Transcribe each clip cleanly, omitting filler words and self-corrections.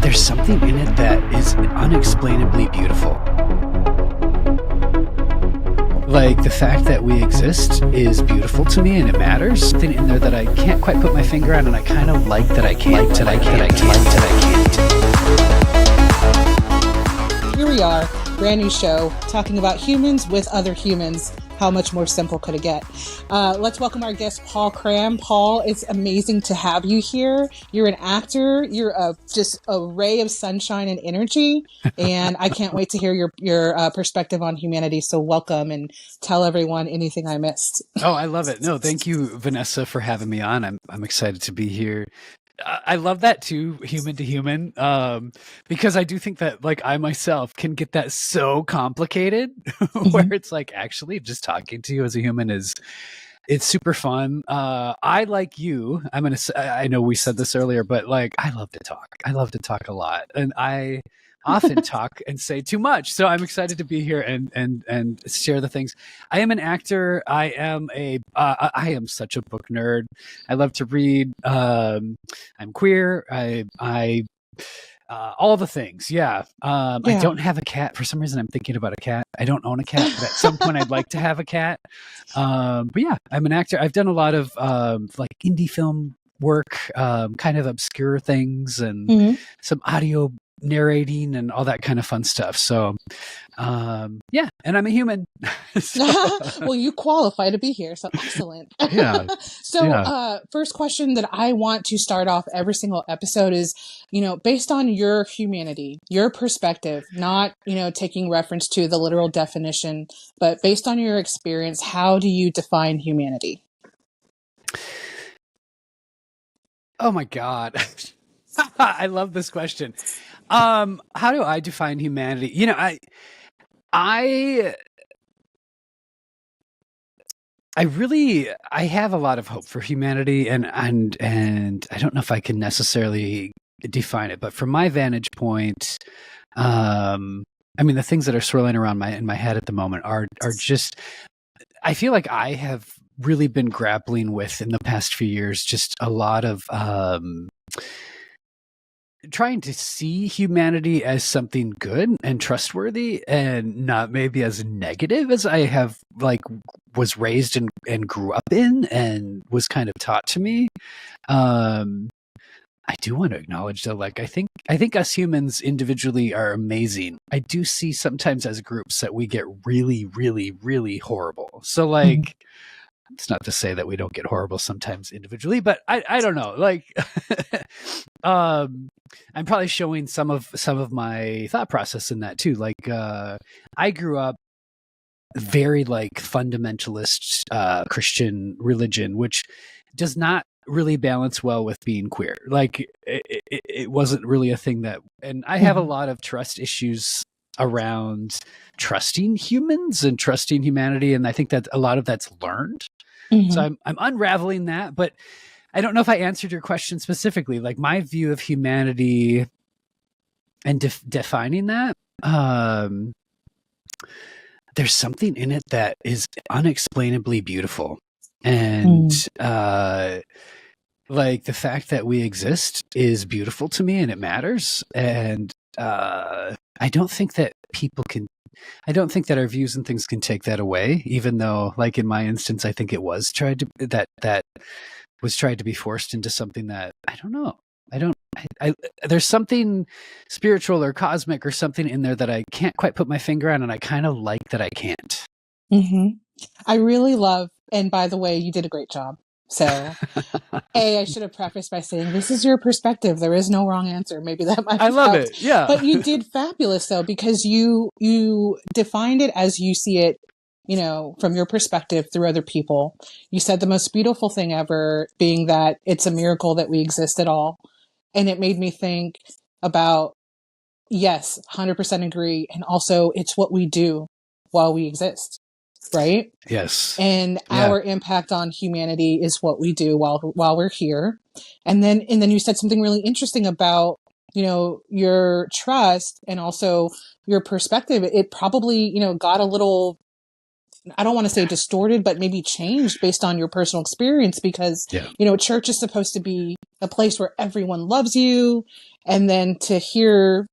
There's something in it that is unexplainably beautiful. Like, the fact that we exist is beautiful to me, and it matters. Something in there that I can't quite put my finger on, and I kind of like that I can't. Here we are, brand new show, talking about humans with other humans. How much more simple could it get? Let's welcome our guest, Paul Cram. Paul, it's amazing to have you here. You're an actor. You're just a ray of sunshine and energy. And I can't wait to hear your perspective on humanity. So welcome, and tell everyone anything I missed. Oh, I love it. No, thank you, Vanessa, for having me on. I'm excited to be here. I love that too, human to human, because I do think that, like, I myself can get that so complicated where it's like, actually just talking to you as a human it's super fun. I, like you, I know we said this earlier, but like, I love to talk. I love to talk a lot, and I often talk and say too much. So I'm excited to be here and share the things. I am an actor. I am such a book nerd. I love to read. I'm queer. I all the things. Yeah. I don't have a cat. For some reason, I'm thinking about a cat. I don't own a cat, but at some point I'd like to have a cat. But yeah, I'm an actor. I've done a lot of like indie film work, kind of obscure things, and some audio narrating and all that kind of fun stuff. So yeah, and I'm a human. Well, you qualify to be here, so excellent. Yeah. First question that I want to start off every single episode is, based on your humanity, your perspective, not, taking reference to the literal definition, but based on your experience, how do you define humanity? Oh my God. I love this question. How do I define humanity? I have a lot of hope for humanity, and I don't know if I can necessarily define it, but from my vantage point, the things that are swirling around in my head at the moment are just, I feel like I have really been grappling with in the past few years, just a lot of trying to see humanity as something good and trustworthy, and not maybe as negative as I have, like, was raised and grew up in and was kind of taught to me. I do want to acknowledge, though, like, I think us humans individually are amazing. I do see sometimes as groups that we get really, really, really horrible. So, like, it's not to say that we don't get horrible sometimes individually, but I don't know. Like, I'm probably showing some of my thought process in that too. Like, I grew up very, like, fundamentalist Christian religion, which does not really balance well with being queer. Like, it wasn't really a thing and I have a lot of trust issues around trusting humans and trusting humanity, and I think that a lot of that's learned. So I'm unraveling that, but I don't know if I answered your question specifically. Like, my view of humanity and defining that, there's something in it that is unexplainably beautiful, and like, the fact that we exist is beautiful to me, and it matters. And I don't think that our views and things can take that away, even though, like, in my instance, I think it was tried to be forced into something that, I don't know. There's something spiritual or cosmic or something in there that I can't quite put my finger on, and I kind of like that I can't. I really love, and by the way, you did a great job. So, I should have prefaced by saying, this is your perspective. There is no wrong answer. Maybe that might have love helped. it. Yeah. But you did fabulous, though, because you defined it as you see it, from your perspective through other people. You said the most beautiful thing ever being that it's a miracle that we exist at all. And it made me think about, yes, 100% agree. And also, it's what we do while we exist. Right? Yes. And our impact on humanity is what we do while we're here. And then you said something really interesting about, your trust and also your perspective. It probably, got a little I don't want to say distorted, but maybe changed based on your personal experience because, church is supposed to be a place where everyone loves you. And then to hear,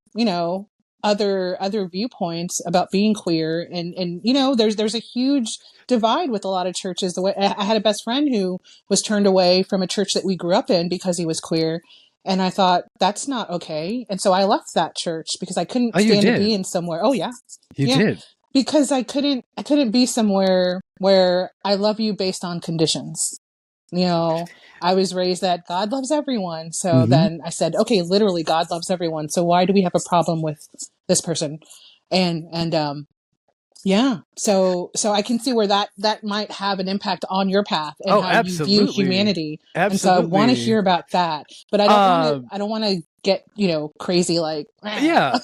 other viewpoints about being queer and there's a huge divide with a lot of churches. The way I had a best friend who was turned away from a church that we grew up in because he was queer. And I thought that's not okay. And so I left that church because I couldn't stand to be in somewhere. Oh yeah. You did. Because I couldn't be somewhere where I love you based on conditions. I was raised that God loves everyone. So then I said, okay, literally God loves everyone. So why do we have a problem with this person? So I can see where that might have an impact on your path and how absolutely. you view humanity. Absolutely. And so I want to hear about that, but I don't want to get, crazy like, yeah.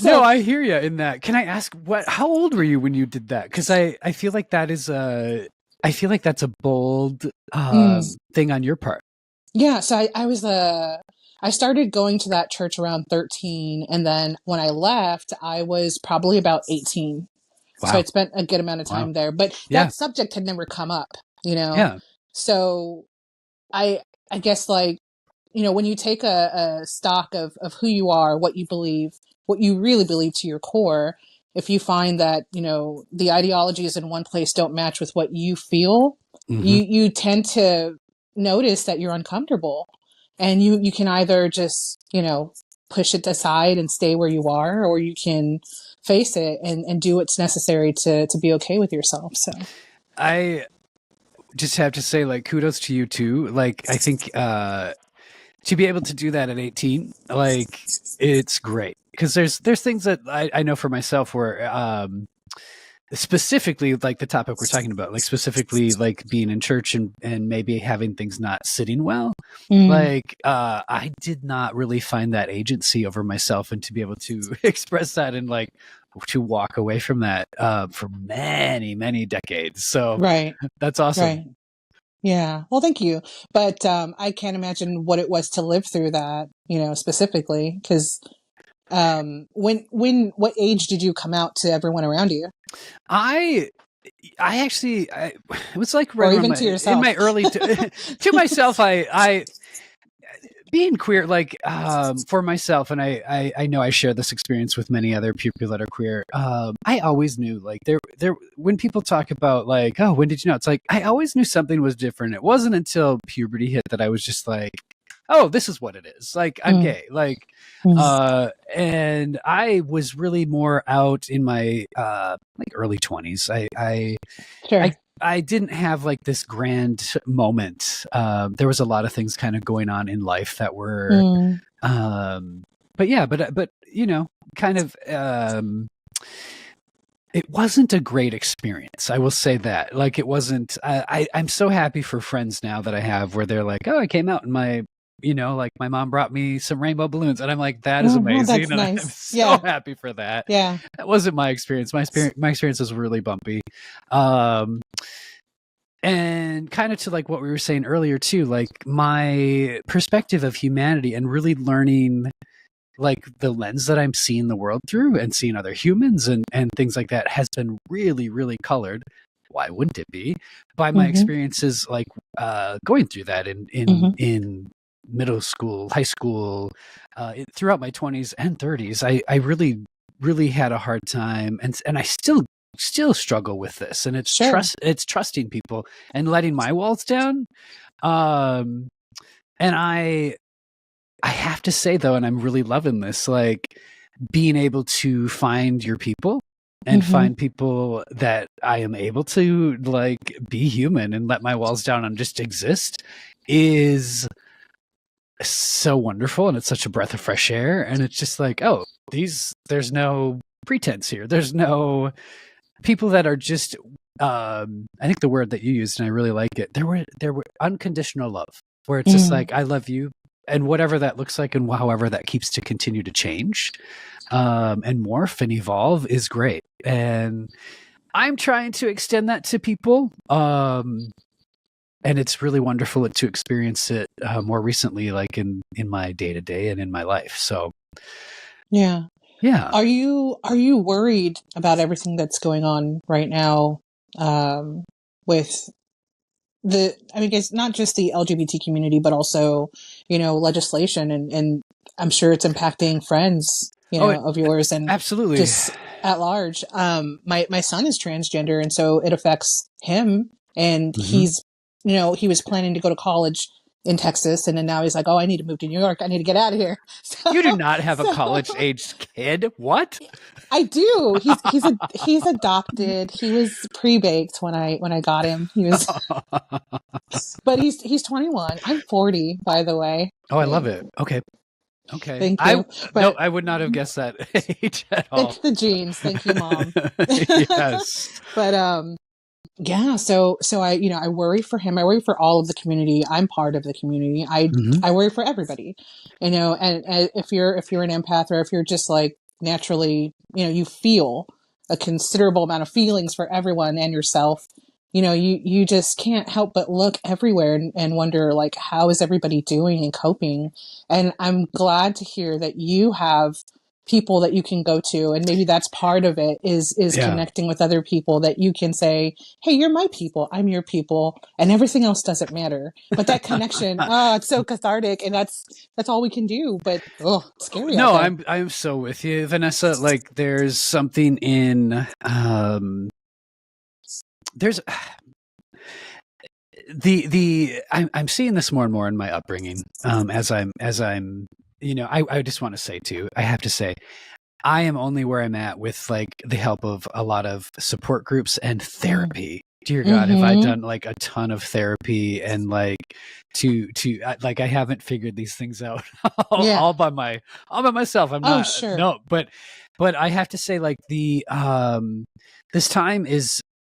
No, I hear you in that. Can I ask how old were you when you did that? Cause I feel like that's a bold, thing on your part. Yeah. So I started going to that church around 13. And then when I left, I was probably about 18. Wow. So I spent a good amount of time there, but that subject had never come up, Yeah. So I guess when you take a stock of who you are, what you believe, what you really believe to your core, if you find that, the ideologies in one place don't match with what you feel, you tend to notice that you're uncomfortable and you can either just, push it aside and stay where you are, or you can face it and do what's necessary to be okay with yourself. So I just have to say, kudos to you too. I think, to be able to do that at 18, it's great. Cause there's things that I know for myself where, specifically the topic we're talking about, specifically being in church and maybe having things not sitting well. I did not really find that agency over myself, and to be able to express that and to walk away from that, for many, many decades. So right. That's awesome. Right. Yeah. Well, thank you. But, I can't imagine what it was to live through that, specifically, because, what age did you come out to everyone around you? I actually, it was right or even to yourself. In my early, to myself, I being queer, for myself, and I know I share this experience with many other people that are queer. I always knew, there when people talk about oh, when did you know? It's I always knew something was different. It wasn't until puberty hit that I was just oh, this is what it is. I'm gay. And I was really more out in my early 20s. I didn't have this grand moment. There was a lot of things kind of going on in life that were, but kind of, it wasn't a great experience. I will say that. It wasn't. I'm so happy for friends now that I have where they're oh, I came out in my. My mom brought me some rainbow balloons, and I'm that is amazing. That's and nice. I'm so happy for that. Yeah. That wasn't my experience. My experience was really bumpy. And kind of to what we were saying earlier too, my perspective of humanity and really learning the lens that I'm seeing the world through and seeing other humans and things like that has been really, really colored. Why wouldn't it be? By my experiences going through that in middle school, high school, throughout my 20s and 30s. I really, really had a hard time, and I still struggle with this, and it's it's trusting people and letting my walls down. And I have to say though, and I'm really loving this, being able to find your people and find people that I am able to be human and let my walls down and just exist is so wonderful. And it's such a breath of fresh air. And it's just oh, there's no pretense here. There's no people that are just, I think the word that you used, and I really like it, there were unconditional love, where it's just I love you, and whatever that looks like, and however that keeps to continue to change, and morph and evolve is great. And I'm trying to extend that to people. And it's really wonderful to experience it more recently, in my day to day and in my life. So, yeah. Yeah. Are you worried about everything that's going on right now with I mean, it's not just the LGBT community, but also, legislation, and I'm sure it's impacting friends, Oh, it of yours, and absolutely. just at large. My son is transgender, and so it affects him, and Mm-hmm. he was planning to go to college in Texas, and then now he's like, oh, I need to move to New York. I need to get out of here. You do not have a So college-aged kid. What? I do. He's adopted. He was pre-baked when I got him. He was, but he's 21. I'm 40, by the way. Oh, I love it. Okay. Okay. Thank you. No, But I would not have guessed that age at all. it's the genes. Thank you, Mom. Yes. But yeah, so I worry for him. I worry for all of the community. I'm part of the community. Mm-hmm. I worry for everybody. And if you're an empath, or if you're just like naturally, you feel a considerable amount of feelings for everyone and yourself. You just can't help but look everywhere and wonder, like, how is everybody doing and coping? And I'm glad to hear that you have people that you can go to, and maybe that's part of it, is Yeah. connecting with other people that you can say, hey, you're my people, I'm your people, and everything else doesn't matter. But that connection, it's so cathartic, and that's all we can do. But it's scary No, out there. I'm so with you, Vanessa. Like, there's something in there's I'm seeing this more and more in my upbringing. As I'm I just want to say too, I have to say, I am only where I'm at with like the help of a lot of support groups and therapy. Dear God, have I done like a ton of therapy, and like like I haven't figured these things out all by myself. I'm not, sure. no, but I have to say, like, this time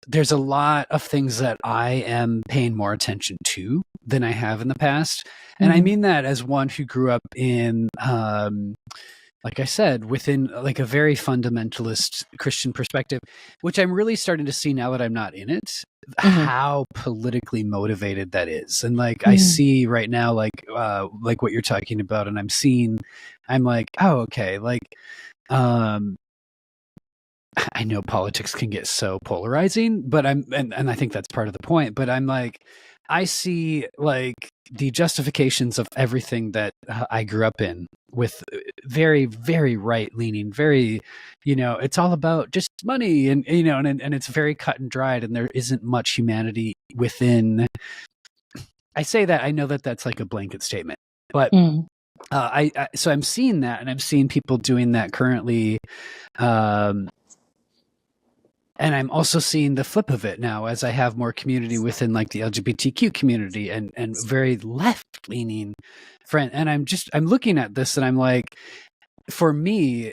there's a lot of things that I am paying more attention to than I have in the past. And I mean that as one who grew up in, like I said, within like a very fundamentalist Christian perspective, which I'm really starting to see now that I'm not in it, how politically motivated that is. And like, I see right now, like what you're talking about, and I'm like, oh, okay. Like, I know politics can get so polarizing, but and I think that's part of the point, but I'm like, I see like the justifications of everything that I grew up in, with very, very right leaning, very, it's all about just money, and, and it's very cut and dried, and there isn't much humanity within. I say that, I know that that's like a blanket statement, but so I'm seeing that, and I'm seeing people doing that currently. And I'm also seeing the flip of it now, as I have more community within like the LGBTQ community, and very left leaning friend. And I'm looking at this, and I'm like, for me,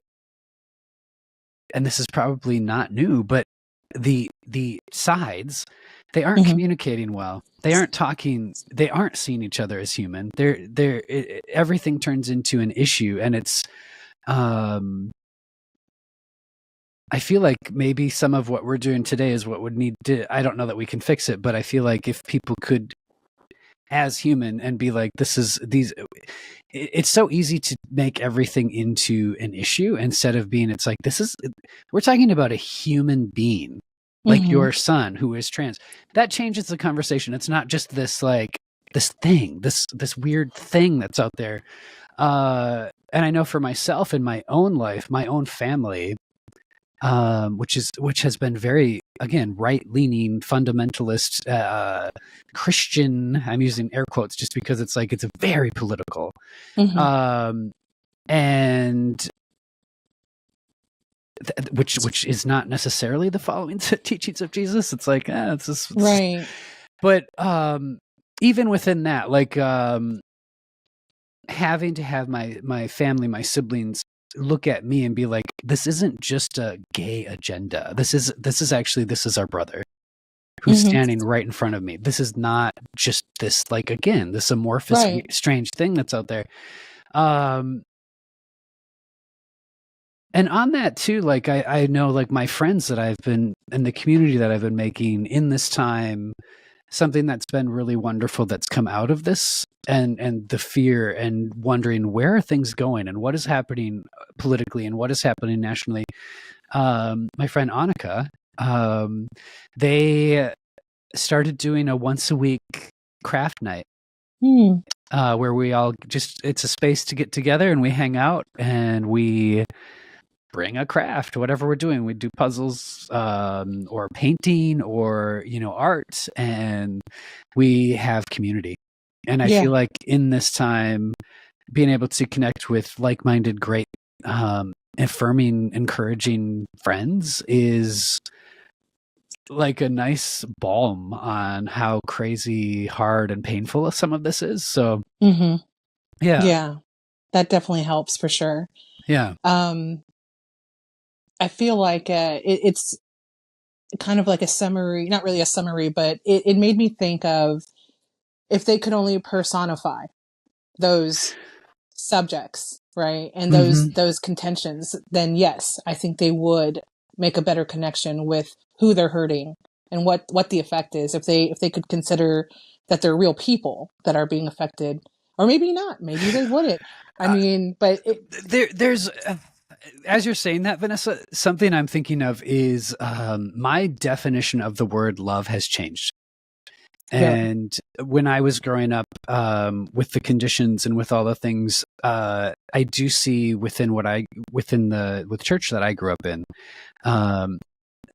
and this is probably not new, but the sides, they aren't communicating well. They aren't talking. They aren't seeing each other as human. Everything turns into an issue, and it's, I feel like maybe some of what we're doing today is what would need to, I don't know that we can fix it, but I feel like if people could, as human, and be like, it's so easy to make everything into an issue, instead of being, it's like, we're talking about a human being, like your son who is trans. That changes the conversation. It's not just this, like, this thing, this weird thing that's out there. And I know for myself, in my own life, my own family, which has been very, again, right-leaning, fundamentalist, Christian. I'm using air quotes just because it's like, it's very political, and which is not necessarily the following teachings of Jesus. It's like, it's just, right. But even within that, like, having to have my family, my siblings, look at me and be like, this isn't just a gay agenda. This is our brother who's standing right in front of me. This is not just this, like, again, this amorphous, strange thing that's out there. And on that too, like, I know, like, my friends that I've been in the community that I've been making in this time, something that's been really wonderful that's come out of this, and the fear, and wondering, where are things going, and what is happening politically, and what is happening nationally. My friend Annika, they started doing a once a week craft night. Hmm. Where we all it's a space to get together and we hang out and we bring a craft, whatever we're doing. We do puzzles, or painting or, art, and we have community. And I Yeah. feel like in this time, being able to connect with like-minded, great, affirming, encouraging friends is like a nice balm on how crazy, hard, and painful some of this is. So, Mm-hmm. yeah. Yeah. That definitely helps for sure. Yeah. I feel like it's kind of like a summary, not really a summary, but it made me think of if they could only personify those subjects, right? And Mm-hmm. those contentions, then yes, I think they would make a better connection with who they're hurting and what the effect is if they could consider that they're real people that are being affected, or maybe not, maybe they wouldn't. I mean, but There's as you're saying that, Vanessa, something I'm thinking of is my definition of the word love has changed. really, And when I was growing up, with the conditions and with all the things, I do see within the church that I grew up in, um,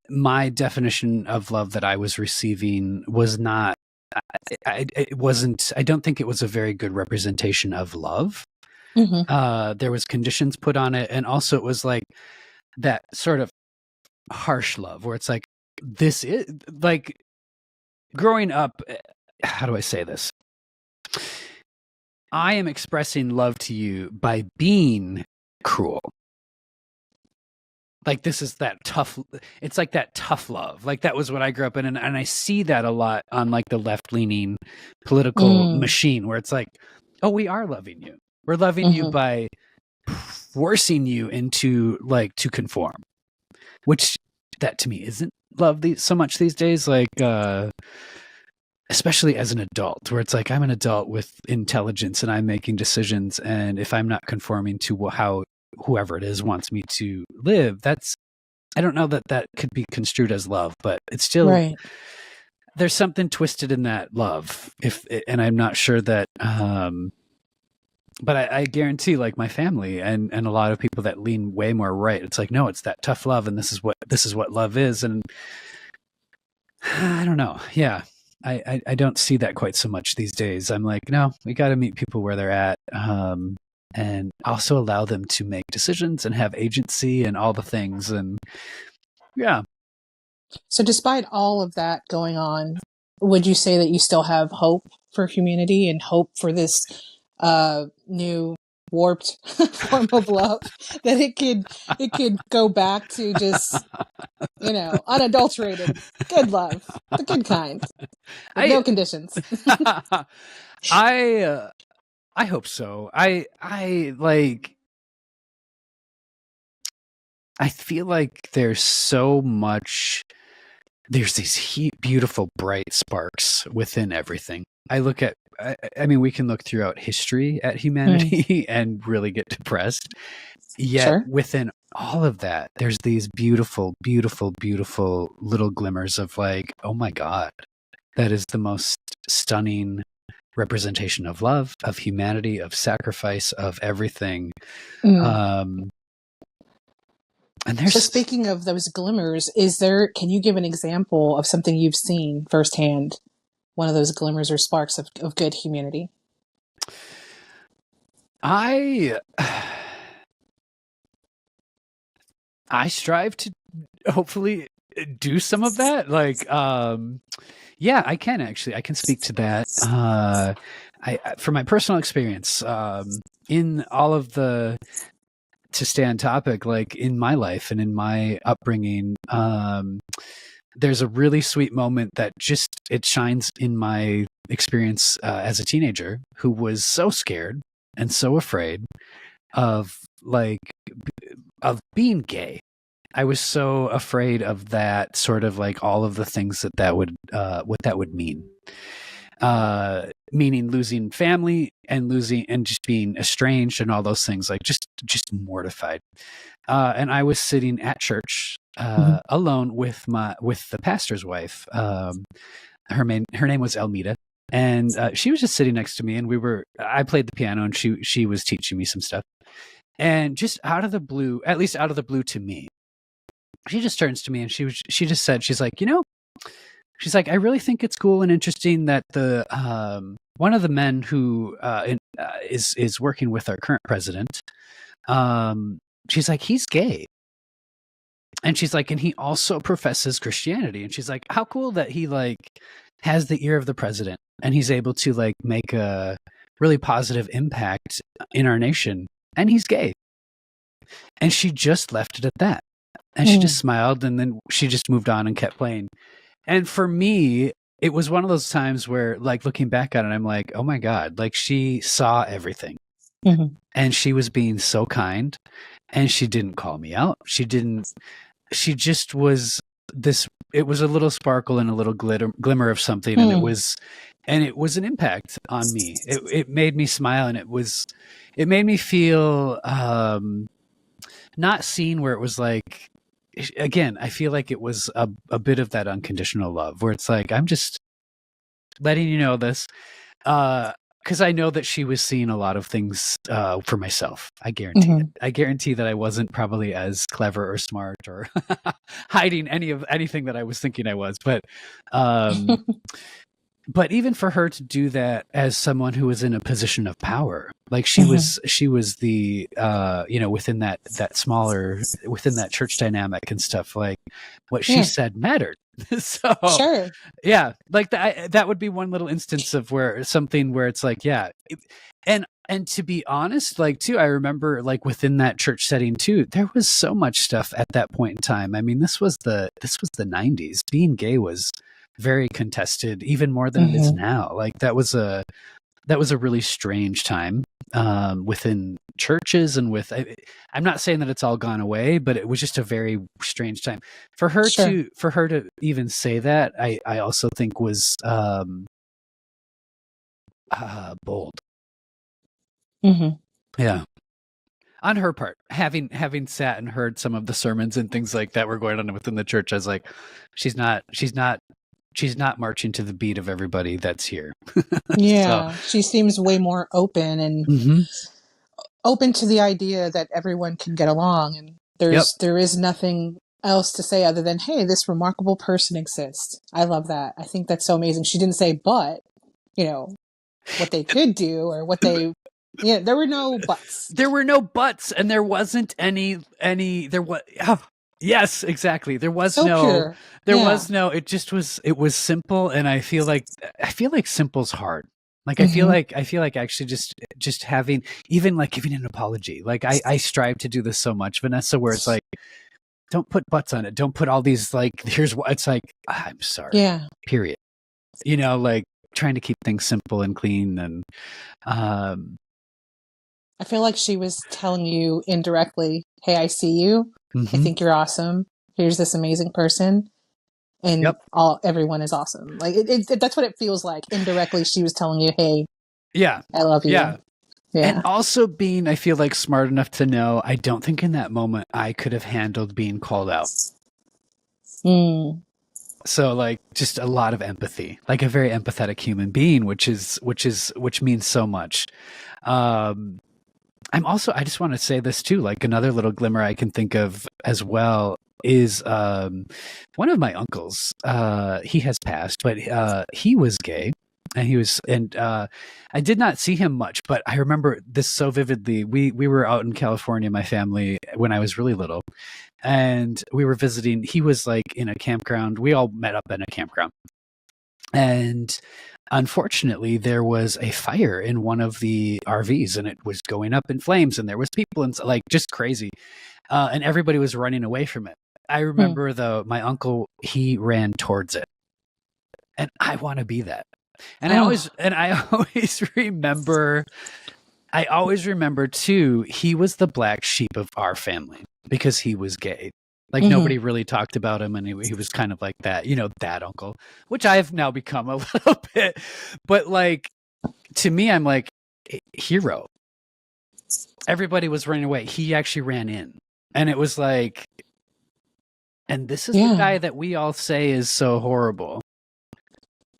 my definition of love that I was receiving was not. It wasn't. I don't think it was a very good representation of love. mm-hmm. There was conditions put on it, and also it was like that sort of harsh love where it's like, this is like growing up. How do I say this? I am expressing love to you by being cruel. Like this is that tough. It's like that tough love. Like that was what I grew up in, and I see that a lot on like the left leaning political machine, where it's like, oh, we are loving you. We're loving you Mm-hmm. by forcing you into like to conform, which that to me isn't love so much these days. Like, especially as an adult, where it's like I'm an adult with intelligence and I'm making decisions, and if I'm not conforming to how whoever it is wants me to live, I don't know that could be construed as love, but it's still Right. there's something twisted in that love. And I'm not sure that. But I guarantee, like my family and a lot of people that lean way more right, it's like, no, it's that tough love, and this is what love is, and I don't know. Yeah, I don't see that quite so much these days. I'm like, no, we got to meet people where they're at, and also allow them to make decisions and have agency and all the things, and yeah. So despite all of that going on, would you say that you still have hope for humanity and hope for this new warped form of love, that it could go back to just, unadulterated good love, the good kind, with I no conditions? I I hope so. I like I feel like there's these beautiful bright sparks within everything. I mean, we can look throughout history at Mm, humanity and really get depressed. Yet sure. within all of that, there's these beautiful, beautiful, beautiful little glimmers of like, oh my God, that is the most stunning representation of love, of humanity, of sacrifice, of everything. Mm. Um, and So there's speaking of those glimmers, can you give an example of something you've seen firsthand? One of those glimmers or sparks of good humanity? I I strive to hopefully do some of that. Like, yeah, I can speak to that. From my personal experience, in all of to stay on topic, like in my life and in my upbringing, there's a really sweet moment that it shines in my experience as a teenager who was so scared and so afraid of like of being gay. I was so afraid of that, sort of like all of the things that would what that would mean. meaning losing family and just being estranged and all those things, like just mortified. And I was sitting at church alone with the pastor's wife. Her name was Elmita, and she was just sitting next to me, and I played the piano, and she was teaching me some stuff. And just out of the blue, at least out of the blue to me, she just turns to me and she just said, she's like, she's like, I really think it's cool and interesting that the one of the men who is working with our current president, she's like, he's gay. And she's like, and he also professes Christianity. And she's like, how cool that he like has the ear of the president and he's able to like make a really positive impact in our nation. And he's gay. And she just left it at that. And she just smiled, and then she just moved on and kept playing. And for me, it was one of those times where, like, looking back on it, I'm like, oh my God, like she saw everything. And she was being so kind, and she didn't call me out. She just was it was a little sparkle and a little glimmer of something. And it was an impact on me. It made me smile, and it made me feel, not seen, where it was like, again, I feel like it was a bit of that unconditional love, where it's like, I'm just letting you know this, because I know that she was seeing a lot of things for myself. I guarantee it. I guarantee that I wasn't probably as clever or smart or hiding anything that I was thinking I was. But even for her to do that as someone who was in a position of power, like she was the, within that church dynamic and stuff, like what she said mattered. So, sure. Yeah, like that would be one little instance of where it's like, yeah. And to be honest, like too, I remember like within that church setting too, there was so much stuff at that point in time. I mean, this was the 90s. Being gay was very contested, even more than it is now. Like that was a really strange time within churches, and I'm not saying that it's all gone away, but it was just a very strange time for her to even say that. I also think was bold. Yeah. On her part, having sat and heard some of the sermons and things like that were going on within the church, I was like, she's not marching to the beat of everybody that's here. Yeah. So, she seems way more open and open to the idea that everyone can get along, and there is nothing else to say other than, hey, this remarkable person exists. I love that. I think that's so amazing. She didn't say, but, what they could do or what they... Yeah, there were no buts. There were no buts, and there wasn't any. There was. Oh, yes, exactly. There was so no. Pure. There was no. It just was. It was simple, and I feel like simple's hard. Like I feel like actually just having, even like giving an apology. Like I strive to do this so much, Vanessa, where it's like, don't put buts on it. Don't put all these like. Here's what it's like. I'm sorry. Yeah. Period. Like trying to keep things simple and clean, and I feel like she was telling you indirectly, hey, I see you. I think you're awesome. Here's this amazing person. And everyone is awesome. Like that's what it feels like. Indirectly, she was telling you, hey, I love you. Yeah. And also being, I feel like, smart enough to know, I don't think in that moment I could have handled being called out. So like just a lot of empathy, like a very empathetic human being, which means so much. I just want to say this too, like another little glimmer I can think of as well is one of my uncles. He has passed, but he was gay, and I did not see him much, but I remember this so vividly. We were out in California, my family, when I was really little, and we were visiting. He was like in a campground. We all met up in a campground, and unfortunately, there was a fire in one of the RVs, and it was going up in flames, and there was people, and like just crazy, and everybody was running away from it. I remember though, my uncle, he ran towards it, and I want to be that. And I always remember too, he was the black sheep of our family because he was gay. Like nobody really talked about him, and he was kind of like that, dad uncle, which I have now become a little bit. But like, to me, I'm like, hero. Everybody was running away. He actually ran in. And it was like, and this is the guy that we all say is so horrible.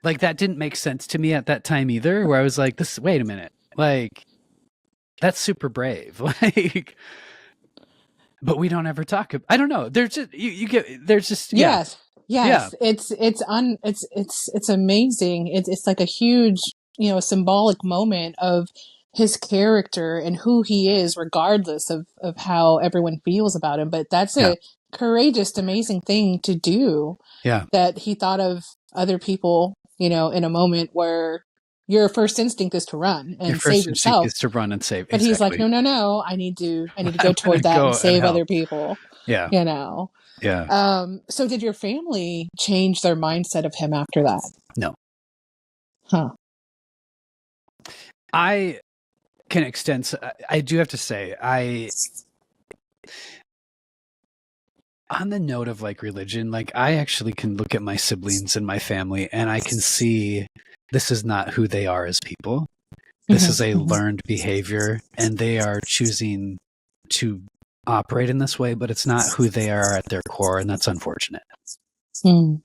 Like, that didn't make sense to me at that time either, where I was like, wait a minute. Like, that's super brave. Like, but we don't ever talk about, I don't know. There's just, there's just, yes. Yeah. It's amazing. It's like a huge, symbolic moment of his character and who he is, regardless of how everyone feels about him. But that's a courageous, amazing thing to do. Yeah. That he thought of other people, in a moment where your first instinct is to run and save yourself. Is to run and save. But he's like, no, I need to go toward that and save other people. Yeah. Yeah. So did your family change their mindset of him after that? No. Huh. I can extend. I do have to say, on the note of like religion, like I actually can look at my siblings and my family and I can see this is not who they are as people. This is a learned behavior and they are choosing to operate in this way, but it's not who they are at their core. And that's unfortunate.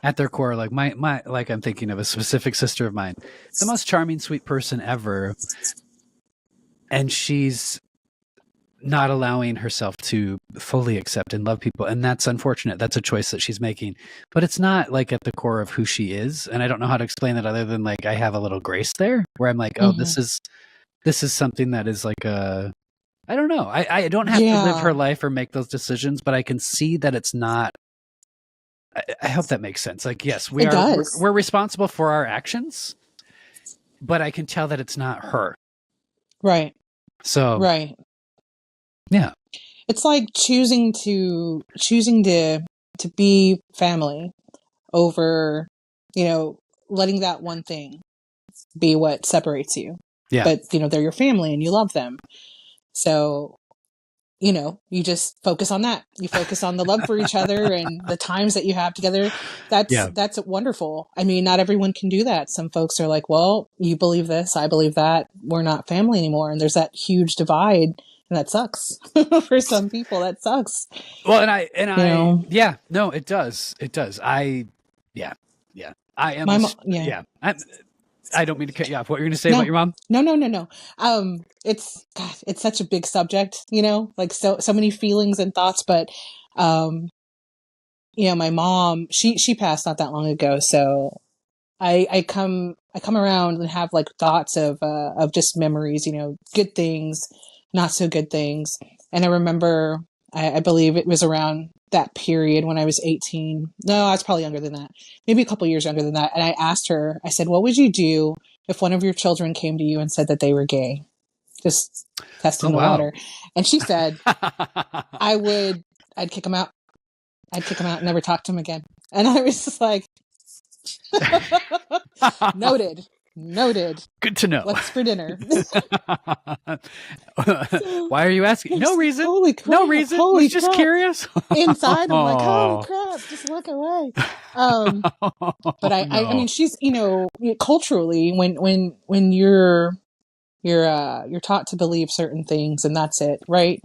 At their core, like like I'm thinking of a specific sister of mine, the most charming, sweet person ever. And she's not allowing herself to fully accept and love people. And that's unfortunate. That's a choice that she's making, but it's not like at the core of who she is. And I don't know how to explain that other than like, I have a little grace there where I'm like, oh, this is something that is like I don't know. I don't have to live her life or make those decisions, but I can see that it's not, I hope that makes sense. Like, yes, we're responsible for our actions, but I can tell that it's not her. Right. So, right. Yeah. It's like choosing to be family over, letting that one thing be what separates you. Yeah. But, they're your family and you love them. So, you just focus on that. You focus on the love for each other and the times that you have together. That's wonderful. I mean, not everyone can do that. Some folks are like, well, you believe this, I believe that. We're not family anymore. And there's that huge divide. And that sucks for some people. That sucks. Well, yeah, no, it does. It does. I am. I don't mean to cut you off. What were you going to say about your mom? No. It's such a big subject, like so many feelings and thoughts, but, my mom, she passed not that long ago. So I come around and have like thoughts of just memories, good things, not so good things. And I remember, I believe it was around that period when I was 18. No, I was probably younger than that. Maybe a couple years younger than that. And I asked her, I said, what would you do if one of your children came to you and said that they were gay? Just testing the water. And she said, I'd kick him out. I'd kick him out and never talk to him again. And I was just like, Noted. Good to know. What's for dinner? Why are you asking? No reason. Holy crap. No reason. Holy just curious. Inside, I'm like, holy crap, just look away. But I mean, she's, culturally, when you're taught to believe certain things, and that's it, right?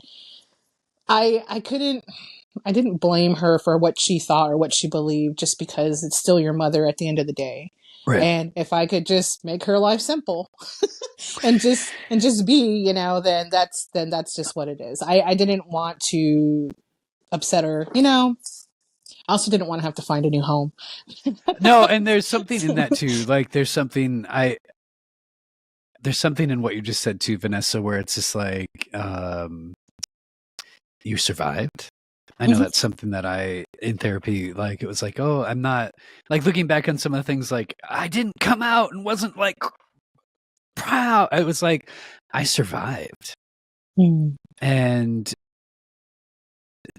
I didn't blame her for what she thought or what she believed, just because it's still your mother at the end of the day. Right. And if I could just make her life simple and just be, then that's just what it is. I didn't want to upset her, I also didn't want to have to find a new home. No, and there's something in that too. Like there's something in what you just said too, Vanessa, where it's just like, you survived. I know that's something that in therapy, like, it was like, oh, I'm not, like, looking back on some of the things, like, I didn't come out and wasn't, like, proud. It was like, I survived. And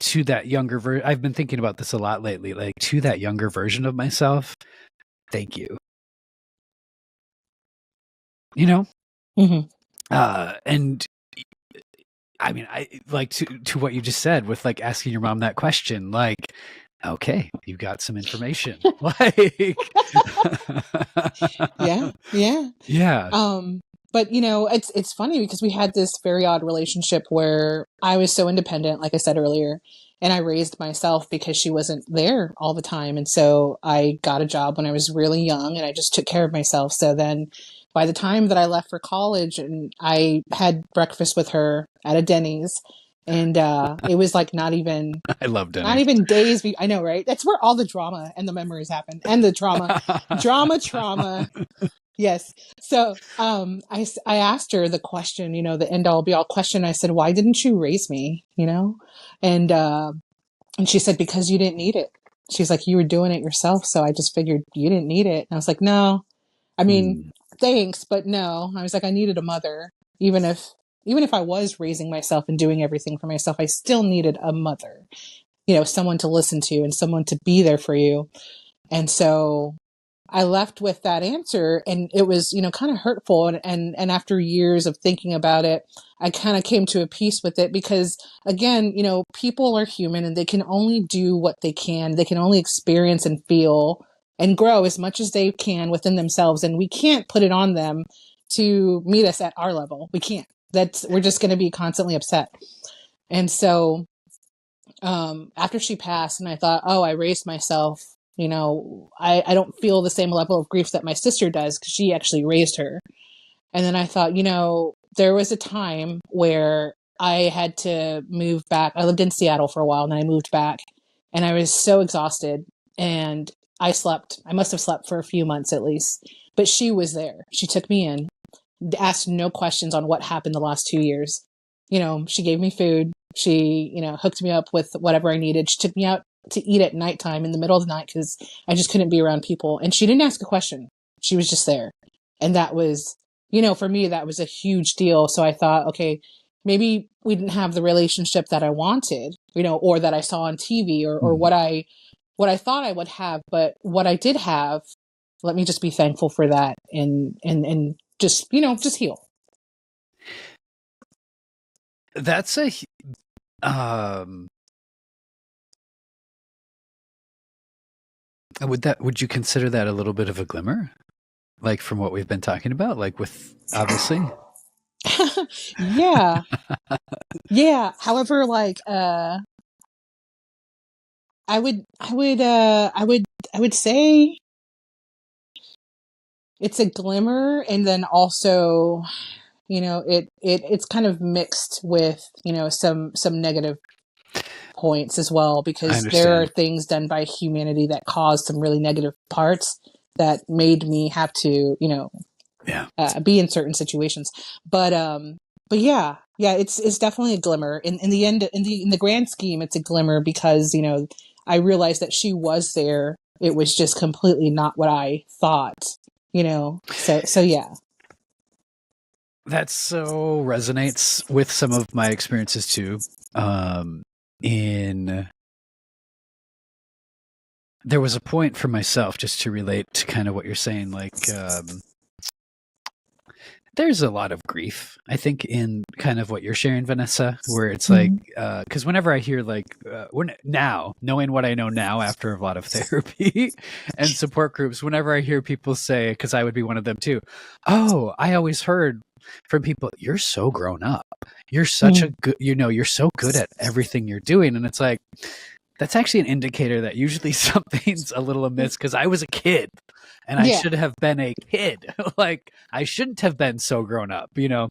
to that younger version, I've been thinking about this a lot lately, like, to that younger version of myself, thank you. And I mean, I like to what you just said with like asking your mom that question, like, okay, you got some information. Like, Yeah, yeah. yeah. But it's funny because we had this very odd relationship where I was so independent, like I said earlier, and I raised myself because she wasn't there all the time. And so I got a job when I was really young and I just took care of myself. So then by the time that I left for college and I had breakfast with her at a Denny's, and it was like I love not Denny's. even days. I know, right? That's where all the drama and the memories happen, and the trauma. Yes. So, I asked her the question, the end all be all question. I said, why didn't you raise me? And, and she said, because you didn't need it. She's like, you were doing it yourself. So I just figured you didn't need it. And I was like, no, I mean, Mm. thanks, but no. I was like, I needed a mother. Even if I was raising myself and doing everything for myself, I still needed a mother, someone to listen to and someone to be there for you. And so I left with that answer, and it was, kind of hurtful. And after years of thinking about it, I kind of came to a peace with it because, again, people are human and they can only do what they can. They can only experience and feel and grow as much as they can within themselves. And we can't put it on them to meet us at our level. We can't. We're just going to be constantly upset. And so, after she passed, and I thought, oh, I raised myself. I don't feel the same level of grief that my sister does because she actually raised her. And then I thought, there was a time where I had to move back. I lived in Seattle for a while, and then I moved back, and I was so exhausted, and I slept. I must have slept for a few months at least. But she was there. She took me in, asked no questions on what happened the last 2 years. She gave me food. She, hooked me up with whatever I needed. She took me out to eat at nighttime in the middle of the night because I just couldn't be around people. And she didn't ask a question. She was just there. And that was, for me, that was a huge deal. So I thought, okay, maybe we didn't have the relationship that I wanted, or that I saw on TV or what I thought I would have. But what I did have, let me just be thankful for that and just, just heal. That's um, would you consider that a little bit of a glimmer? Like from what we've been talking about, like with obviously. Yeah. Yeah. However, like, I would say it's a glimmer, and then also, it's kind of mixed with, some negative points as well, I because there are understand. things done by humanity that caused some really negative parts that made me have to, Yeah. be in certain situations. But yeah, it's definitely a glimmer. In the end, in the grand scheme, it's a glimmer because I realized that she was there. It was just completely not what I thought. So yeah. That so resonates with some of my experiences too. In There was a point for myself, just to relate to kind of what you're saying, like there's a lot of grief, I think, in kind of what you're sharing, Vanessa, where it's like, because whenever I hear like, now, knowing what I know now after a lot of therapy and support groups, whenever I hear people say, because I would be one of them too, oh, I always heard from people, you're so grown up. You're such a good, you're so good at everything you're doing. And it's like, that's actually an indicator that usually something's a little amiss because I was a kid and I Yeah. should have been a kid. Like I shouldn't have been so grown up, Yes.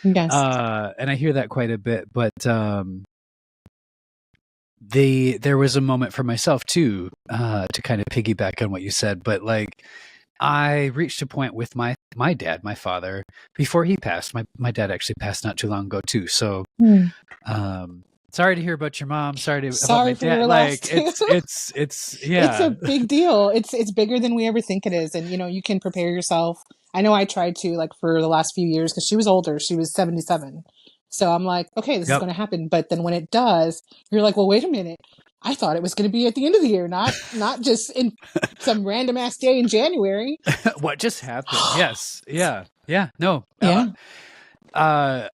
And I hear that quite a bit, but there was a moment for myself too, to kind of piggyback on what you said, but like I reached a point with my dad, my father, before he passed. My dad actually passed not too long ago too. So sorry to hear about your mom. About my Sorry for dad. your loss Like too. it's It's a yeah. big deal. It's bigger than we ever think it is, and you can prepare yourself. I know I tried to, like, for the last few years, because she was older. She was 77, so I'm like, okay, this is Yep. going to happen. But then when it does, you're like, well, wait a minute. I thought it was going to be at the end of the year, not just in some random ass day in January. What just happened? Yes. Yeah. Yeah. No. Yeah. Uh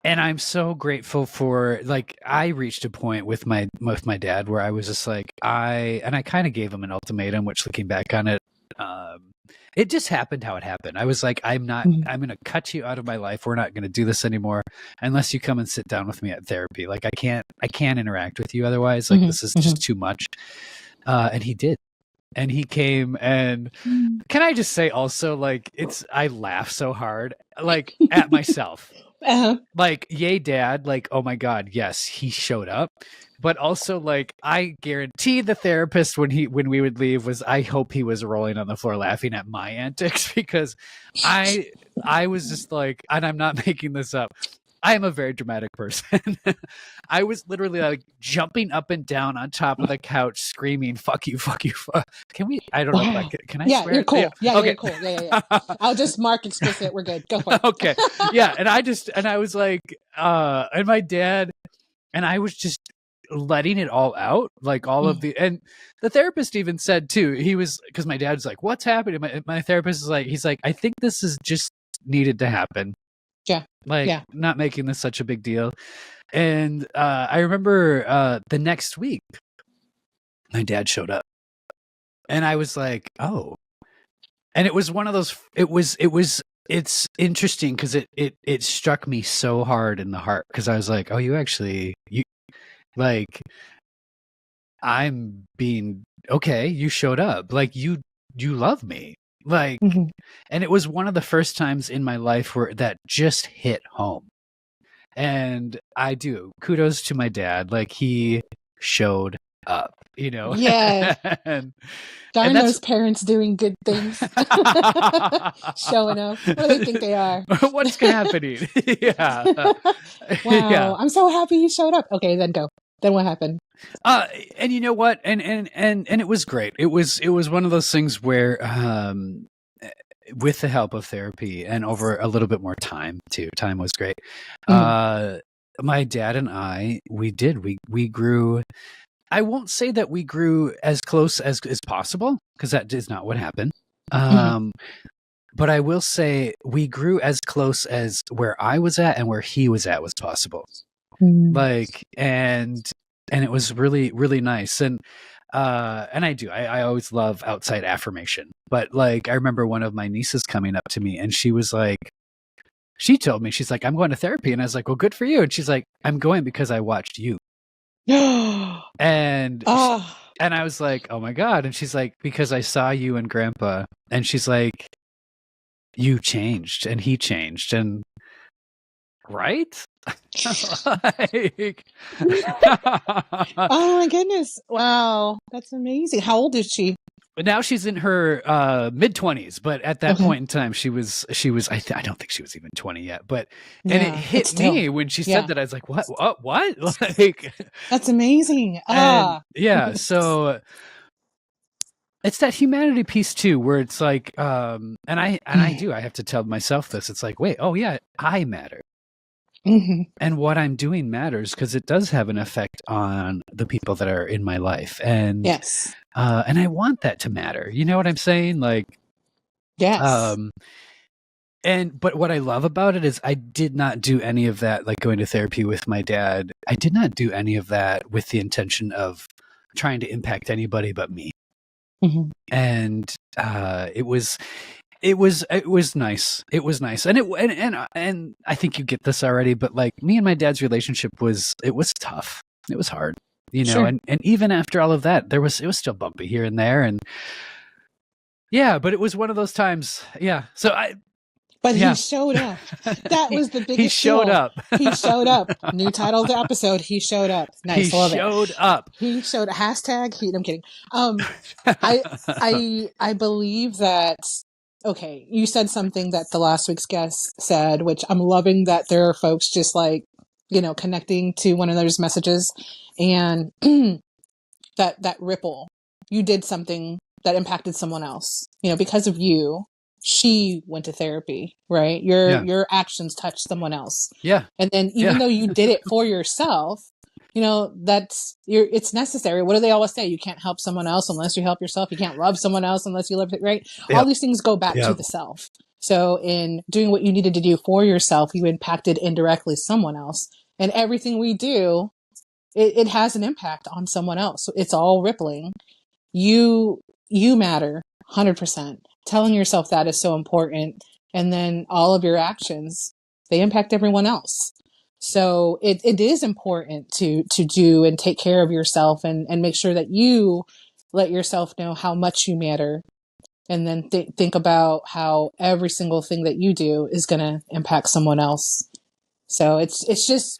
And I'm so grateful for, like, I reached a point with my dad where I was just like, I kind of gave him an ultimatum, which looking back on it, it just happened how it happened. I was like, I'm going to cut you out of my life. We're not going to do this anymore unless you come and sit down with me at therapy. Like, I can't interact with you otherwise. Like, this is just too much. And he did. And he came, and can I just say also, like, I laugh so hard, like, at myself. Like, yay, dad, like, oh my God, yes, he showed up. But also, like, I guarantee the therapist when we would leave I hope he was rolling on the floor laughing at my antics, because I was just like, and I'm not making this up, I am a very dramatic person. I was literally like jumping up and down on top of the couch, screaming, "Fuck you, fuck you, fuck." Can we? I don't know if I can. I swear? You're cool. Yeah, okay. you're cool. Yeah. I'll just mark explicit. We're good. Go for it. Okay. Yeah, and I was like, and my dad, and I was just letting it all out, like all of and the therapist even said too, he was, because my dad's like, "What's happening?" My therapist is like, he's like, "I think this is just needed to happen." Yeah. Like, not making this such a big deal. And I remember the next week, my dad showed up, and I was like, "Oh," and it was one of those. It's interesting because it struck me so hard in the heart, because I was like, "Oh, you like, I'm being okay. You showed up. Like, you love me." Like, and it was one of the first times in my life where that just hit home. And I do. Kudos to my dad. Like, he showed up, you know? Yeah. and Darn those parents doing good things. Showing up. What do they think they are? What's happening? Yeah. Wow. Yeah. I'm so happy you showed up. Okay, then go. Then what happened? And you know what? And it was great. It was one of those things where, with the help of therapy and over a little bit more time too, time was great. My dad and I, we grew. I won't say that we grew as close as possible, because that is not what happened. But I will say we grew as close as where I was at and where he was at was possible. Like, and it was really, really nice. And I always love outside affirmation. But, like, I remember one of my nieces coming up to me, and she was like, she told me, she's like, "I'm going to therapy." And I was like, "Well, good for you." And she's like, "I'm going because I watched you." And I was like, "Oh my God." And she's like, "Because I saw you and Grandpa." And she's like, "You changed and he changed." And right? Like, oh my goodness. Wow. That's amazing. How old is she? But now she's in her mid-20s, but at that point in time, she was. I don't think she was even 20 yet. But and it hit me when she said that. I was like, "What? What? Like, that's amazing." Yeah. So it's that humanity piece too, where it's like, and I have to tell myself this. It's like, wait, oh yeah, I matter. And what I'm doing matters, because it does have an effect on the people that are in my life. And yes. And I want that to matter. You know what I'm saying? Like, yes. But what I love about it is I did not do any of that, like going to therapy with my dad. I did not do any of that with the intention of trying to impact anybody but me. And it was nice. It was nice. And I think you get this already, but, like, me and my dad's relationship was tough. It was hard, you know, and even after all of that, it was still bumpy here and there. And yeah, but it was one of those times. Yeah. So he showed up. That was the biggest. He showed up. He showed up. New title of the episode. He showed up. Nice. He showed up. He showed a hashtag. I'm kidding. I believe that. Okay, you said something that the last week's guest said, which I'm loving, that there are folks just, like, you know, connecting to one another's messages, and that ripple. You did something that impacted someone else. You know, because of you, she went to therapy, right? Your actions touched someone else. Yeah. And then even though you did it for yourself, you know, it's necessary. What do they always say? You can't help someone else unless you help yourself. You can't love someone else unless you love it, right? All these things go back to the self. So in doing what you needed to do for yourself, you impacted indirectly someone else. And everything we do, it has an impact on someone else. So it's all rippling. You matter 100%. Telling yourself that is so important. And then all of your actions, they impact everyone else. So it is important to do and take care of yourself and make sure that you let yourself know how much you matter. And then think about how every single thing that you do is going to impact someone else. So it's just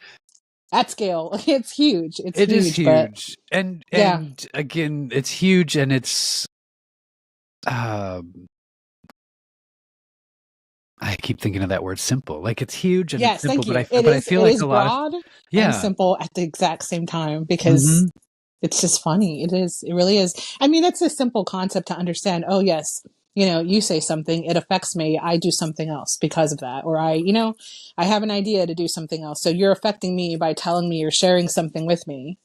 at scale. It's huge. It is but huge. And yeah. again, it's huge, and it's I keep thinking of that word simple. Like, it's huge and it's Yes, simple, thank you. but I feel It like is a lot of, broad and yeah. simple at the exact same time because Mm-hmm. it's just funny. It is. It really is. I mean, that's a simple concept to understand. Oh, yes. You say something, it affects me. I do something else because of that. Or I have an idea to do something else. So you're affecting me by telling me you're sharing something with me,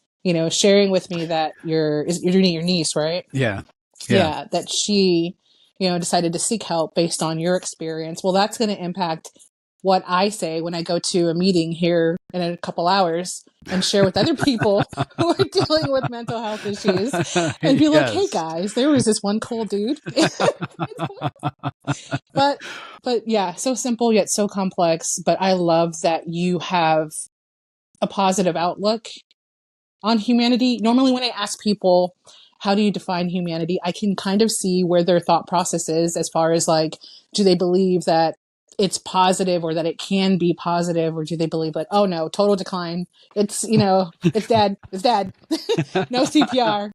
sharing with me that you're doing your niece, right? Yeah. Yeah. Yeah. That she, decided to seek help based on your experience. Well, that's going to impact what I say when I go to a meeting here in a couple hours and share with other people who are dealing with mental health issues and be like, hey Yes. guys, there was this one cool dude. but yeah, so simple yet so complex. But I love that you have a positive outlook on humanity. Normally when I ask people, how do you define humanity? I can kind of see where their thought process is as far as like, do they believe that it's positive or that it can be positive, or do they believe like, oh no, total decline. It's, it's dead. It's dead. No CPR,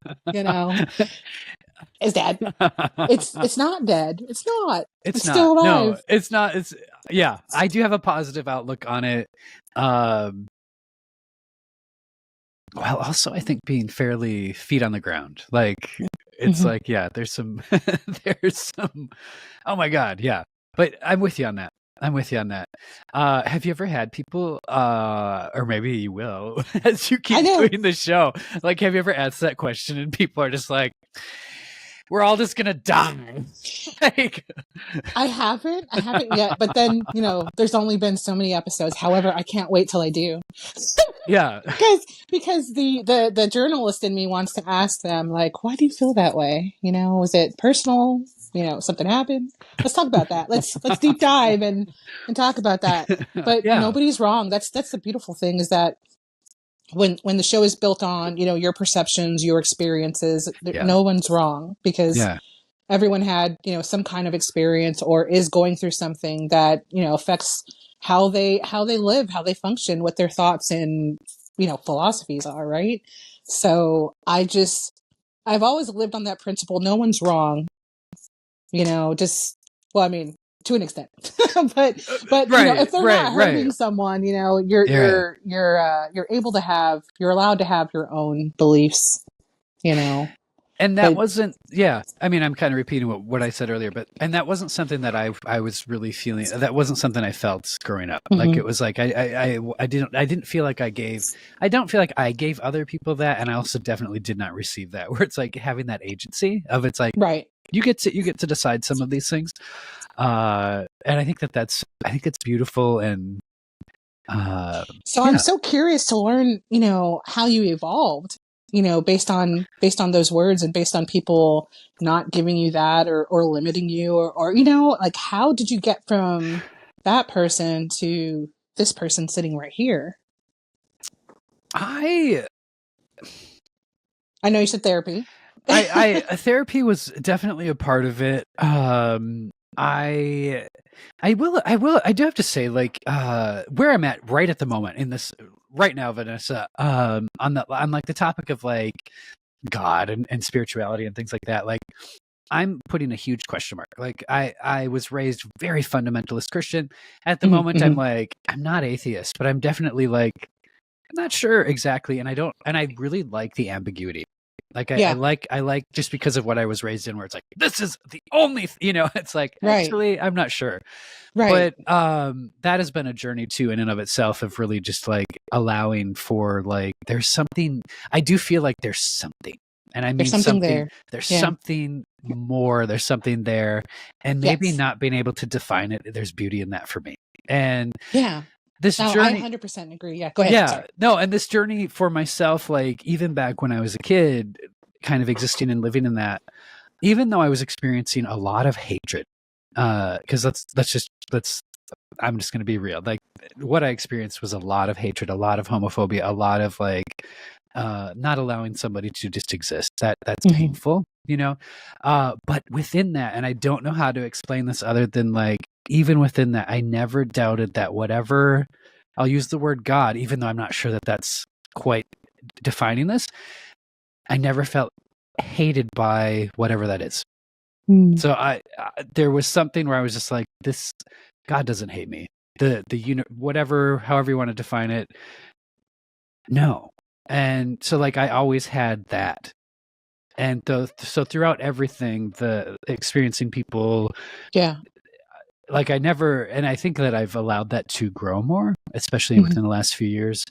it's dead. It's not dead. It's not. It's It's still not. No, alive. it's not. It's, yeah, I do have a positive outlook on it. Well, also, I think being fairly feet on the ground, like, it's Mm-hmm. like, yeah, there's some, oh my God. Yeah. But I'm with you on that. I'm with you on that. Have you ever had people, or maybe you will, as you I keep know. doing the show, like, have you ever asked that question and people are just like, we're all just gonna die? Like, I haven't yet, but then, there's only been so many episodes. However, I can't wait till I do. yeah. Because the journalist in me wants to ask them, like, why do you feel that way? Was it personal? Something happened. Let's talk about that. Let's deep dive and talk about that. But Yeah. nobody's wrong. That's the beautiful thing, is that when the show is built on, your perceptions, your experiences, Yeah. no one's wrong, because Yeah. everyone had, some kind of experience or is going through something that, affects how they live, how they function, what their thoughts and, philosophies are, right? So I've always lived on that principle. No one's wrong, just, well, I mean, to an extent, but Right. if they're Right. not Right. hurting someone, you're Yeah. you're allowed to have your own beliefs, And that but wasn't, yeah, I mean, I'm kind of repeating what I said earlier, but, and that wasn't something that I was really feeling. That wasn't something I felt growing up. Like, mhm. it was like, I didn't feel like I don't feel like I gave other people that. And I also definitely did not receive that, where it's like having that agency of, it's like, Right. you get to decide some of these things. And I think I think it's beautiful. And, So I'm yeah. so curious to learn, how you evolved, based on those words and based on people not giving you that or limiting you or like, how did you get from that person to this person sitting right here? I I know you said therapy. therapy was definitely a part of it. I do have to say, like, where I'm at right at the moment in this right now, Vanessa, on like the topic of like God and spirituality and things like that, like, I'm putting a huge question mark. Like, I was raised very fundamentalist Christian. At the Mhm, moment, I'm mhm. like, I'm not atheist, but I'm definitely like, I'm not sure exactly. And I really like the ambiguity. Like, Yeah. I like, just because of what I was raised in, where it's like, this is the only, it's like, Right. actually, I'm not sure. Right. But that has been a journey too, in and of itself, of really just like allowing for, like, there's something, I do feel like there's something. And I There's mean something something, there. there's Yeah. something more, there's something there. And maybe Yes. not being able to define it, there's beauty in that for me. And Yeah. this No, I journey, 100% agree. Yeah. Go ahead. yeah, Sorry. no, and this journey for myself, like even back when I was a kid, kind of existing and living in that, even though I was experiencing a lot of hatred, because I'm just going to be real. Like what I experienced was a lot of hatred, a lot of homophobia, a lot of like not allowing somebody to just exist. That's Mm-hmm. painful, you know. But within that, and I don't know how to explain this other than like even within that, I never doubted that whatever, I'll use the word God, even though I'm not sure that that's quite defining this. I never felt hated by whatever that is. Mm. So there was something where I was just like, this God doesn't hate me. Whatever, however you want to define it, no. And so like I always had that. And so throughout everything, the experiencing people, Yeah. like I never, and I think that I've allowed that to grow more, especially Mm-hmm. within the last few years.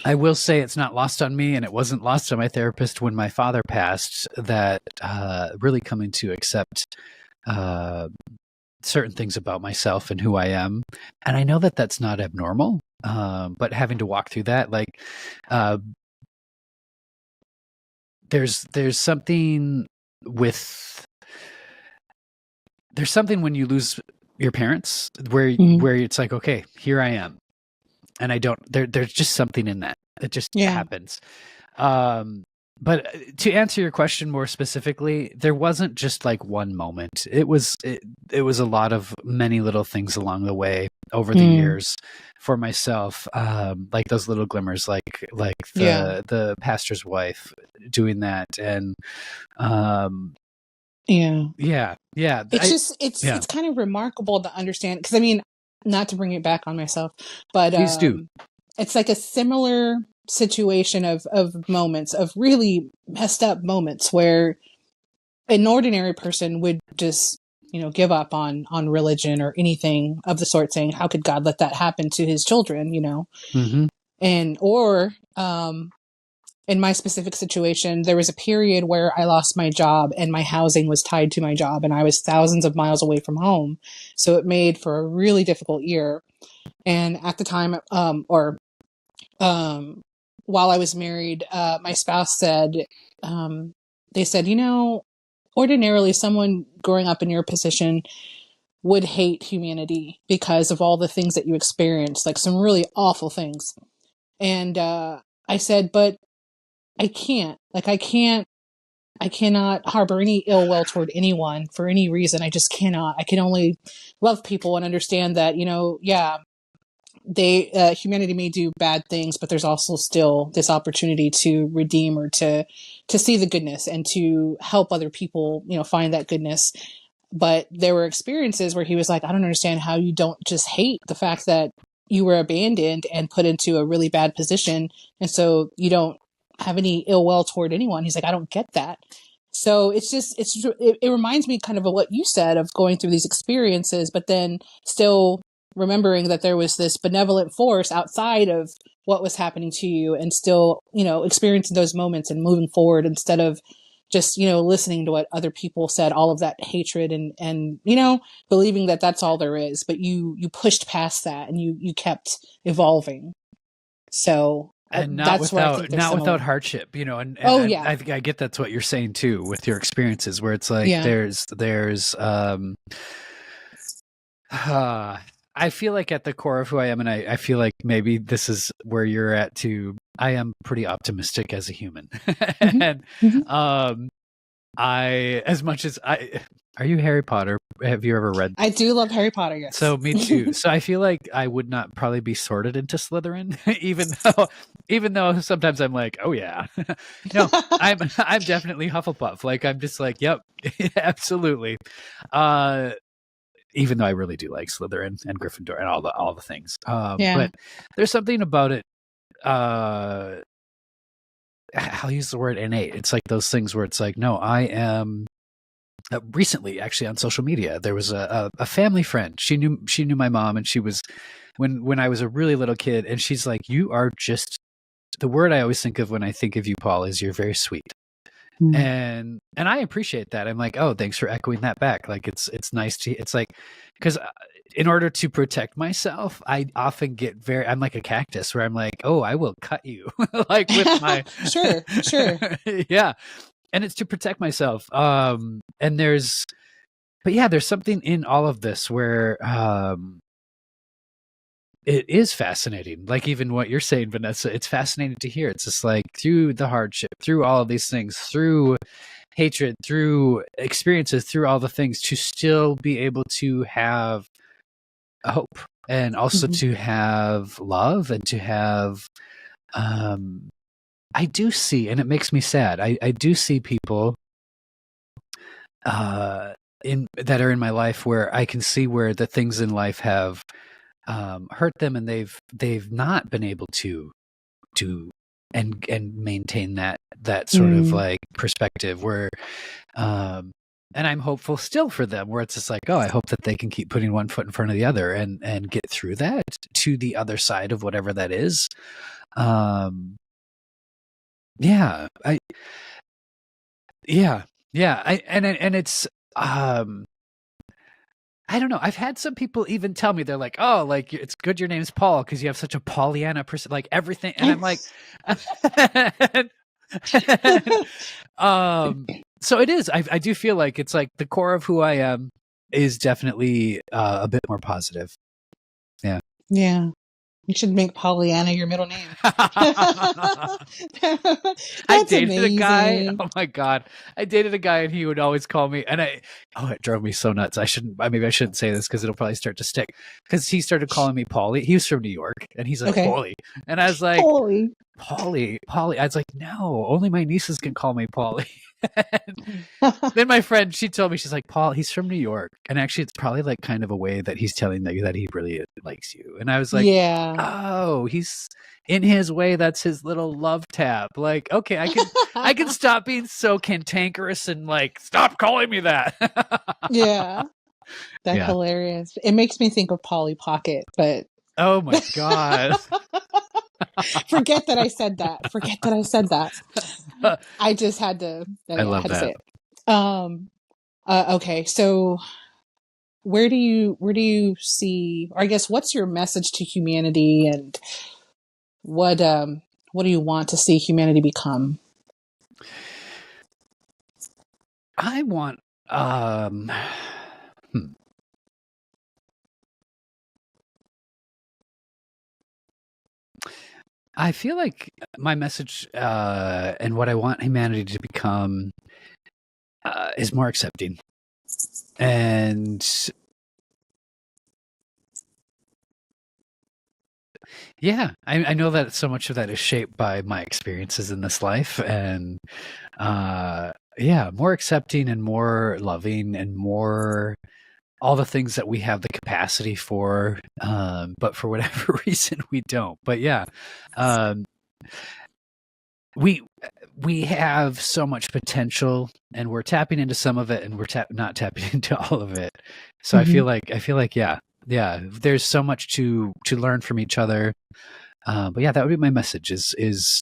I will say it's not lost on me, and it wasn't lost on my therapist when my father passed, that really coming to accept certain things about myself and who I am. And I know that that's not abnormal, but having to walk through that, like there's something with, there's something when you lose your parents where it's like, okay, here I am. And I don't, there's just something in that. It just happens. But to answer your question more specifically, there wasn't just like one moment. It was a lot of many little things along the way over the years for myself. Like those little glimmers, like the pastor's wife doing that, and yeah. It's kind of remarkable to understand, because I mean, not to bring it back on myself, but please do. It's like a similar situation of moments, of really messed up moments, where an ordinary person would just, give up on religion or anything of the sort, saying, how could God let that happen to his children, Mm-hmm. And or in my specific situation, there was a period where I lost my job and my housing was tied to my job, and I was thousands of miles away from home. So it made for a really difficult year. And at the time, while I was married, my spouse said, they said, ordinarily someone growing up in your position would hate humanity because of all the things that you experienced, like some really awful things. And I said, but I can't. I cannot harbor any ill will toward anyone for any reason. I just cannot. I can only love people and understand that, humanity may do bad things, but there's also still this opportunity to redeem, or to see the goodness and to help other people, find that goodness. But there were experiences where he was like, I don't understand how you don't just hate the fact that you were abandoned and put into a really bad position, and so you don't have any ill will toward anyone. He's like, I don't get that. So it reminds me kind of what you said, of going through these experiences, but then still remembering that there was this benevolent force outside of what was happening to you, and still, experiencing those moments and moving forward, instead of just, listening to what other people said, all of that hatred, and believing that that's all there is. But you pushed past that, and you kept evolving. So and that's where I think not without hardship, and I think I get that's what you're saying too with your experiences, where it's like there's I feel like at the core of who I am, and I feel like maybe this is where you're at too, I am pretty optimistic as a human. And as much as are you Harry Potter? Have you ever read? I do love Harry Potter, yes. So me too. So I feel like I would not probably be sorted into Slytherin, even though sometimes I'm like, oh yeah. No, I'm definitely Hufflepuff. Like I'm just like, yep, absolutely. Even though I really do like Slytherin and Gryffindor and all the things. But there's something about it. I'll use the word innate. It's like those things where it's like, no, I am. Recently, actually, on social media, there was a family friend. She knew my mom, and she was when I was a really little kid, and she's like, "You are just the word I always think of when I think of you, Paul, is you're very sweet. And I appreciate that. I'm like, oh, thanks for echoing that back. Like it's nice to, it's like, because in order to protect myself, I often get I'm like a cactus where I'm like, oh, I will cut you like with my sure yeah, and it's to protect myself. And there's something in all of this where it is fascinating. Like even what you're saying, Vanessa, it's fascinating to hear. It's just like through the hardship, through all of these things, through hatred, through experiences, through all the things, to still be able to have hope and also to have love and to have, I do see, and it makes me sad. I do see people that are in my life where I can see where the things in life have hurt them, and they've not been able to and maintain that sort of like perspective where and I'm hopeful still for them, where it's just like, oh, I hope that they can keep putting one foot in front of the other and get through that to the other side of whatever that is. It's I don't know. I've had some people even tell me, they're like, oh, like it's good your name's Paul because you have such a Pollyanna person, like everything. And I'm like, so it is. I do feel like it's like the core of who I am is definitely a bit more positive. Yeah. Yeah. You should make Pollyanna your middle name. I dated amazing. A guy. Oh my God. I dated a guy and he would always call me, and it drove me so nuts. Maybe I shouldn't say this because it'll probably start to stick, because he started calling me Paulie. He was from New York and he's like, Paulie. And I was like, Paulie. I was like, no, only my nieces can call me Paulie. Then my friend, she told me, she's like, Paul, he's from New York, and actually it's probably like kind of a way that he's telling you that he really likes you. And I was like, oh, he's in his way, that's his little love tap. Like, okay, I can stop being so cantankerous and like stop calling me that. That's hilarious. It makes me think of Polly Pocket, but oh my God. Forget that I said that. I just had to. I love that. To say it. Okay, so where do you see, or I guess, what's your message to humanity, and what do you want to see humanity become? I want I feel like my message and what I want humanity to become is more accepting. And yeah, I know that so much of that is shaped by my experiences in this life. And more accepting and more loving and more all the things that we have the capacity for, but for whatever reason we don't. But we have so much potential, and we're tapping into some of it, and we're not tapping into all of it. So I feel like there's so much to learn from each other. But that would be my message: is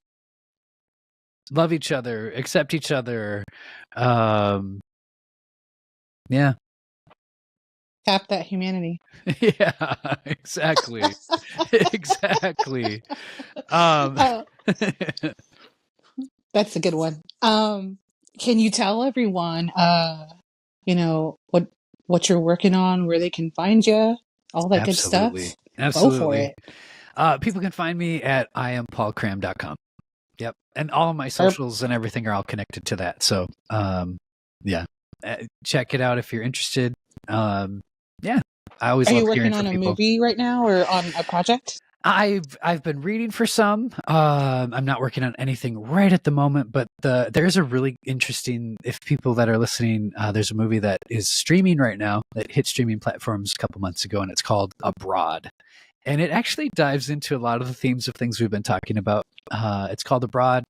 love each other, accept each other. Tap that humanity. Yeah, exactly. Exactly. That's a good one. Can you tell everyone, what you're working on, where they can find you, all that good stuff? Absolutely. Go for it. People can find me at iampaulcram.com. Yep. And all of my socials and everything are all connected to that. So, check it out if you're interested. I always love hearing from people. Are you working on a movie right now, or on a project? I've been reading for some. I'm not working on anything right at the moment, but there's a really interesting, if people that are listening, there's a movie that is streaming right now that hit streaming platforms a couple months ago, and it's called Abroad. And it actually dives into a lot of the themes of things we've been talking about. It's called Abroad.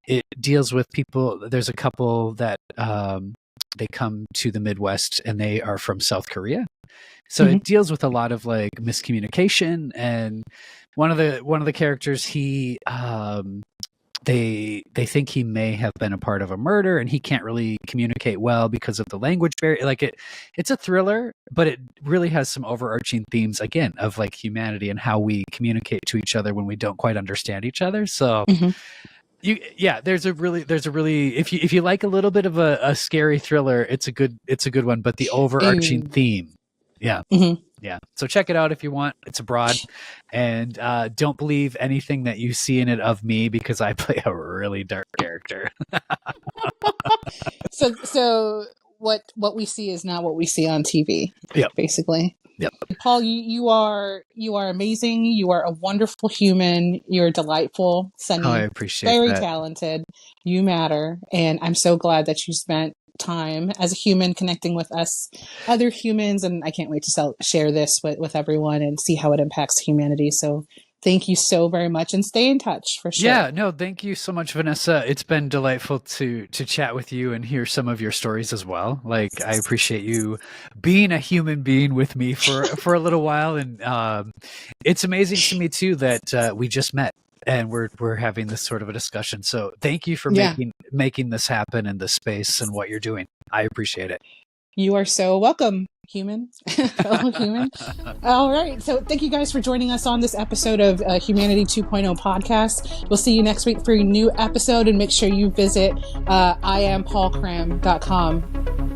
It deals with people. There's a couple that they come to the Midwest, and they are from South Korea. So it deals with a lot of like miscommunication, and one of the characters, he they think he may have been a part of a murder, and he can't really communicate well because of the language barrier. Like it's a thriller, but it really has some overarching themes, again, of like humanity and how we communicate to each other when we don't quite understand each other. So there's a really if you like a little bit of a scary thriller, it's a good one, but the overarching theme. Yeah. Yeah. So check it out if you want. It's abroad, and don't believe anything that you see in it of me, because I play a really dark character. So what we see is not what we see on TV. Yep. Basically. Yep. Paul, you are amazing. You are a wonderful human. You're delightful, Sunny. Oh, I appreciate very that. talented. You matter, and I'm so glad that you spent time as a human connecting with us other humans, and I can't wait to share this with everyone and see how it impacts humanity. So thank you so very much, and stay in touch for sure. Yeah, no, thank you so much, Vanessa. It's been delightful to chat with you and hear some of your stories as well. Like, I appreciate you being a human being with me for a little while, and it's amazing to me too that we just met and we're having this sort of a discussion. So thank you for making this happen in the space and what you're doing. I appreciate it. You are so welcome, human, fellow human. All right. So thank you guys for joining us on this episode of Humanity 2.0 podcast. We'll see you next week for a new episode, and make sure you visit IamPaulCram.com.